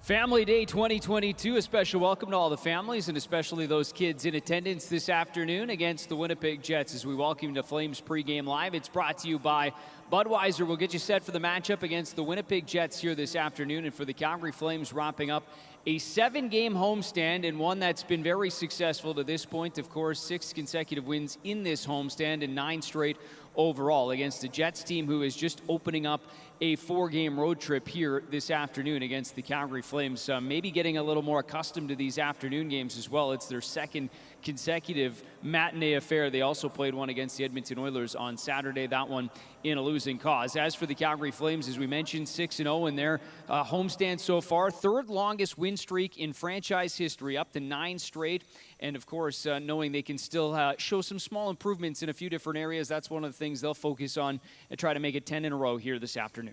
Family Day 2022, a special welcome to all the families and especially those kids in attendance this afternoon against the Winnipeg Jets as we welcome you to Flames pregame live. It's brought to you by Budweiser. We'll get you set for the matchup against the Winnipeg Jets here this afternoon, and for the Calgary Flames wrapping up a 7-game homestand and one that's been very successful to this point. Of course, 6 consecutive wins in this homestand and 9 straight overall against the Jets team who is just opening up a 4-game road trip here this afternoon against the Calgary Flames. Maybe getting a little more accustomed to these afternoon games as well. It's their second consecutive matinee affair. They also played one against the Edmonton Oilers on Saturday, that one in a losing cause. As for the Calgary Flames, as we mentioned, 6-0 in their homestand so far. 3rd longest win streak in franchise history, up to 9 straight. And of course, knowing they can still show some small improvements in a few different areas, that's one of the things they'll focus on and try to make it 10 in a row here this afternoon.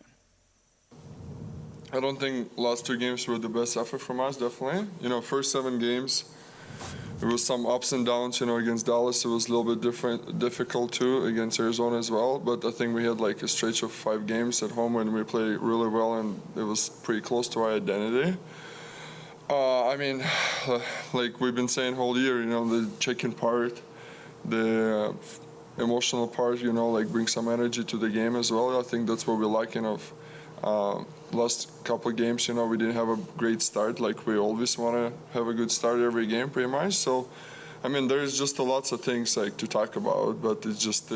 I don't think last 2 games were the best effort from us, definitely. First 7 games, there was some ups and downs. Against Dallas, it was a little bit difficult too, against Arizona as well. But I think we had like a stretch of 5 games at home when we played really well, and it was pretty close to our identity. Like we've been saying whole year, the check-in part, the emotional part, like bring some energy to the game as well. I think that's what we're lacking of. Last couple of games, we didn't have a great start. Like we always want to have a good start every game, pretty much. So, there's just lots of things like to talk about, but it's just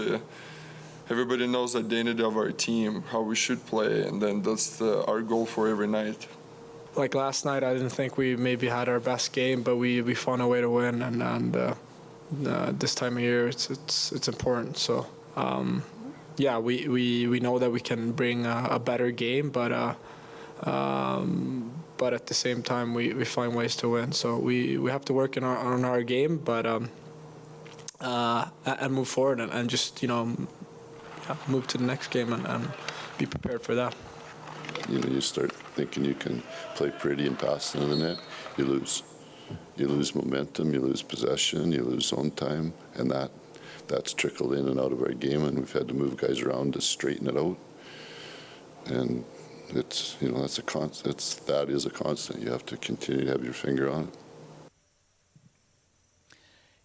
everybody knows the identity of our team, how we should play, and then that's our goal for every night. Like last night, I didn't think we maybe had our best game, but we found a way to win, and this time of year, it's important. So. Yeah, we know that we can bring a better game, but at the same time we find ways to win. So we have to work on our game, but and move forward and just move to the next game and be prepared for that. You start thinking you can play pretty and pass into the net, you lose. You lose momentum, you lose possession, you lose zone time, and that's trickled in and out of our game, and we've had to move guys around to straighten it out. And it's that's a constant. That is a constant. You have to continue to have your finger on it.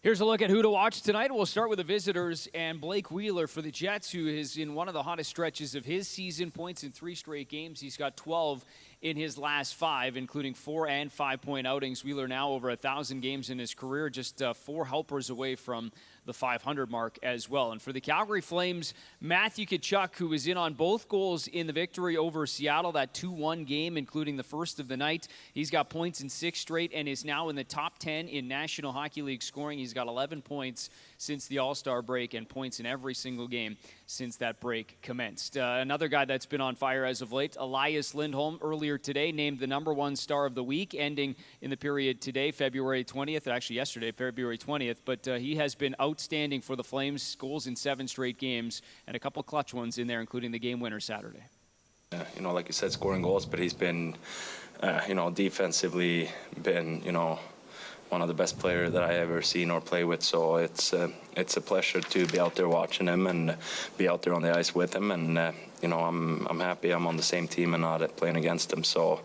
Here's a look at who to watch tonight. We'll start with the visitors and Blake Wheeler for the Jets, who is in one of the hottest stretches of his season. Points in 3 straight games. He's got 12 in his last 5, including 4 and 5-point outings. Wheeler now over 1,000 games in his career, just 4 helpers away from the 500 mark as well. And for the Calgary Flames, Matthew Tkachuk, who was in on both goals in the victory over Seattle, that 2-1 game, including the first of the night. He's got points in 6 straight and is now in the top 10 in National Hockey League scoring. He's got 11 points since the All-Star break and points in every single game since that break commenced. Another guy that's been on fire as of late, Elias Lindholm, earlier today named the #1 star of the week, ending in the period today, February 20th, actually yesterday, February 20th, but he has been outstanding for the Flames, goals in 7 straight games, and a couple clutch ones in there, including the game winner Saturday. Like you said, scoring goals, but he's been, defensively been, one of the best players that I ever seen or play with. So it's a pleasure to be out there watching him and be out there on the ice with him. And I'm happy I'm on the same team and not playing against him. So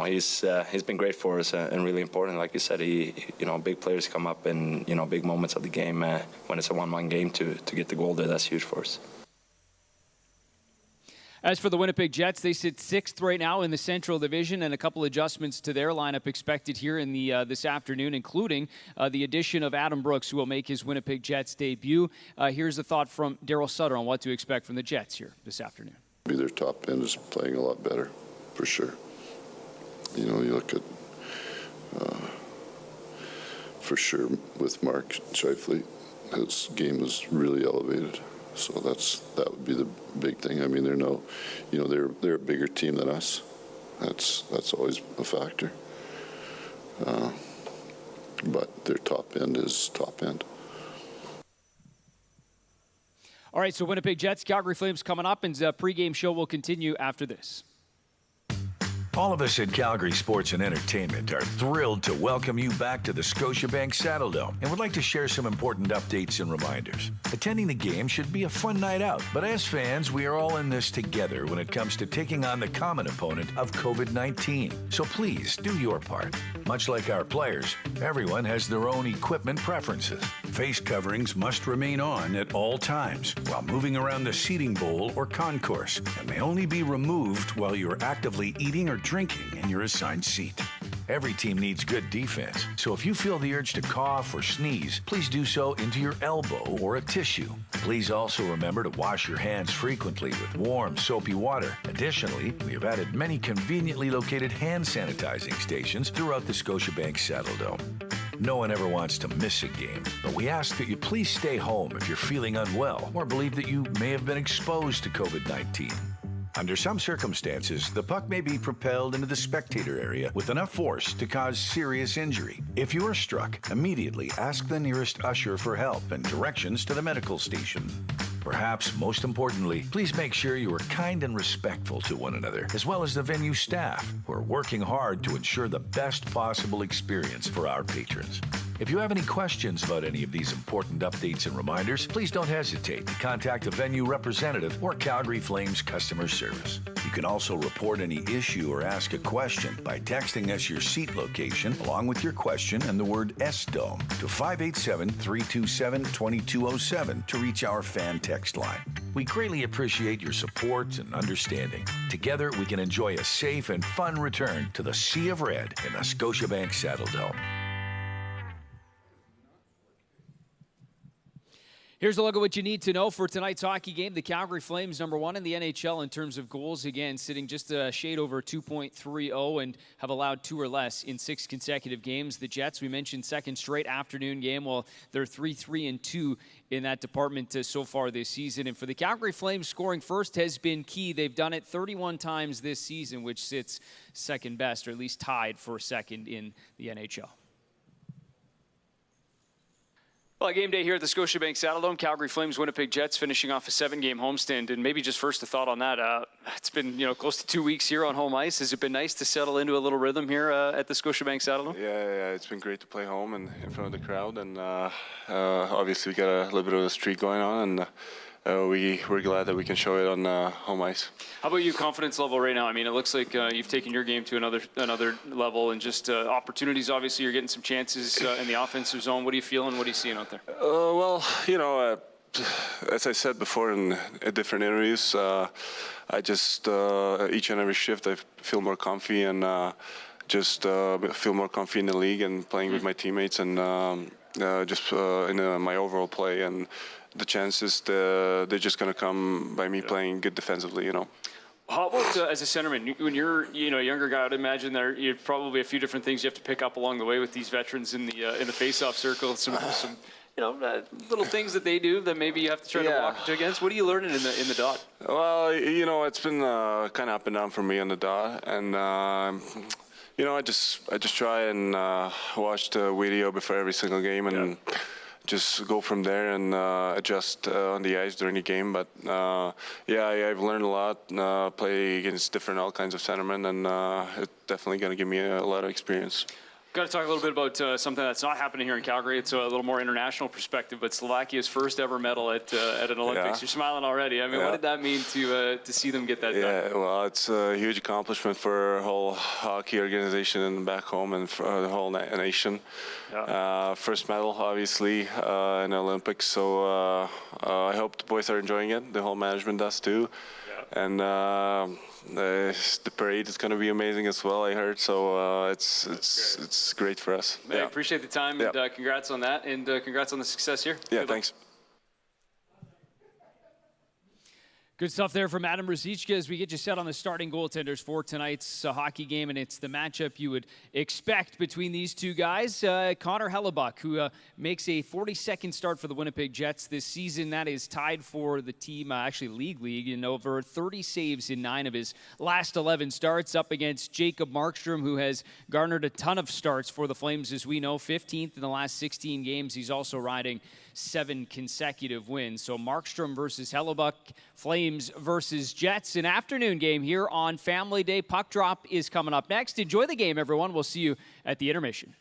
he's been great for us and really important. Like you said, big players come up in big moments of the game when it's a 1-1 game to get the goal there. That's huge for us. As for the Winnipeg Jets, they sit 6th right now in the Central Division, and a couple adjustments to their lineup expected here in the this afternoon, including the addition of Adam Brooks, who will make his Winnipeg Jets debut. Here's a thought from Daryl Sutter on what to expect from the Jets here this afternoon. Their top end is playing a lot better, for sure. You look at, for sure, with Mark Scheifele, his game is really elevated. So that would be the big thing. They're no, they're a bigger team than us. That's always a factor. But their top end is top end. All right, so Winnipeg Jets, Calgary Flames coming up, and the pregame show will continue after this. All of us at Calgary Sports and Entertainment are thrilled to welcome you back to the Scotiabank Saddledome and would like to share some important updates and reminders. Attending the game should be a fun night out, but as fans, we are all in this together when it comes to taking on the common opponent of COVID-19. So please do your part. Much like our players, everyone has their own equipment preferences. Face coverings must remain on at all times while moving around the seating bowl or concourse and may only be removed while you're actively eating or drinking in your assigned seat. Every team needs good defense, so if you feel the urge to cough or sneeze, please do so into your elbow or a tissue. Please also remember to wash your hands frequently with warm, soapy water. Additionally, we have added many conveniently located hand sanitizing stations throughout the Scotiabank Saddledome. No one ever wants to miss a game, but we ask that you please stay home if you're feeling unwell or believe that you may have been exposed to COVID-19. Under some circumstances, the puck may be propelled into the spectator area with enough force to cause serious injury. If you are struck, immediately ask the nearest usher for help and directions to the medical station. Perhaps most importantly, please make sure you are kind and respectful to one another, as well as the venue staff, who are working hard to ensure the best possible experience for our patrons. If you have any questions about any of these important updates and reminders, please don't hesitate to contact a venue representative or Calgary Flames customer service. You can also report any issue or ask a question by texting us your seat location along with your question and the word SDOME to 587-327-2207 to reach our fan text line. We greatly appreciate your support and understanding. Together, we can enjoy a safe and fun return to the Sea of Red in the Scotiabank Saddledome. Here's a look at what you need to know for tonight's hockey game. The Calgary Flames, #1 in the NHL in terms of goals, again, sitting just a shade over 2.30 and have allowed 2 or less in 6 consecutive games. The Jets, we mentioned, second straight afternoon game. Well, they're 3-3-2 in that department so far this season. And for the Calgary Flames, scoring first has been key. They've done it 31 times this season, which sits second best, or at least tied for second in the NHL. Well, game day here at the Scotiabank Saddledome. Calgary Flames, Winnipeg Jets finishing off a 7-game homestand. And maybe just first a thought on that. It's been close to 2 weeks here on home ice. Has it been nice to settle into a little rhythm here at the Scotiabank Saddledome? Yeah, it's been great to play home and in front of the crowd. And obviously we got a little bit of a streak going on. And we're glad that we can show it on home ice. How about you, confidence level right now? I mean, it looks like you've taken your game to another level, and just opportunities. Obviously, you're getting some chances in the offensive zone. What are you feeling? What are you seeing out there? As I said before in different interviews, I just each and every shift I feel more comfy and just feel more comfy in the league and playing with my teammates and just in my overall play. And the chances, they're just going to come by me playing good defensively, How about as a centerman, when you're a younger guy? I'd imagine you're probably a few different things you have to pick up along the way with these veterans in the face-off circle. Some little things that they do that maybe you have to try to walk against. What are you learning in the dot? Well, it's been kind of up and down for me on the dot, and I just try and watch the video before every single game and. Just go from there and adjust on the ice during the game. But I've learned a lot. Play against all kinds of centermen, and it's definitely going to give me a lot of experience. Got to talk a little bit about something that's not happening here in Calgary. It's a little more international perspective, but Slovakia's first ever medal at an Olympics. You're smiling already. I mean, what did that mean to see them get that done? Yeah, well, it's a huge accomplishment for our whole hockey organization and back home and for the whole nation. Yeah. First medal, obviously, in the Olympics. So I hope the boys are enjoying it. The whole management does too. Yeah. And the parade is going to be amazing as well, I heard. So it's great for us. I appreciate the time, and congrats on that, and congrats on the success here. Yeah, thanks. Good stuff there from Adam Ruzicka as we get you set on the starting goaltenders for tonight's hockey game, and it's the matchup you would expect between these two guys. Connor Hellebuck, who makes a 42nd start for the Winnipeg Jets this season. That is tied for the team, actually league, in over 30 saves in 9 of his last 11 starts, up against Jacob Markstrom, who has garnered a ton of starts for the Flames, as we know, 15th in the last 16 games. He's also riding 7 consecutive wins. So Markstrom versus Hellebuck. Flames Flames versus Jets, an afternoon game here on Family Day. Puck drop is coming up next. Enjoy the game, everyone. We'll see you at the intermission.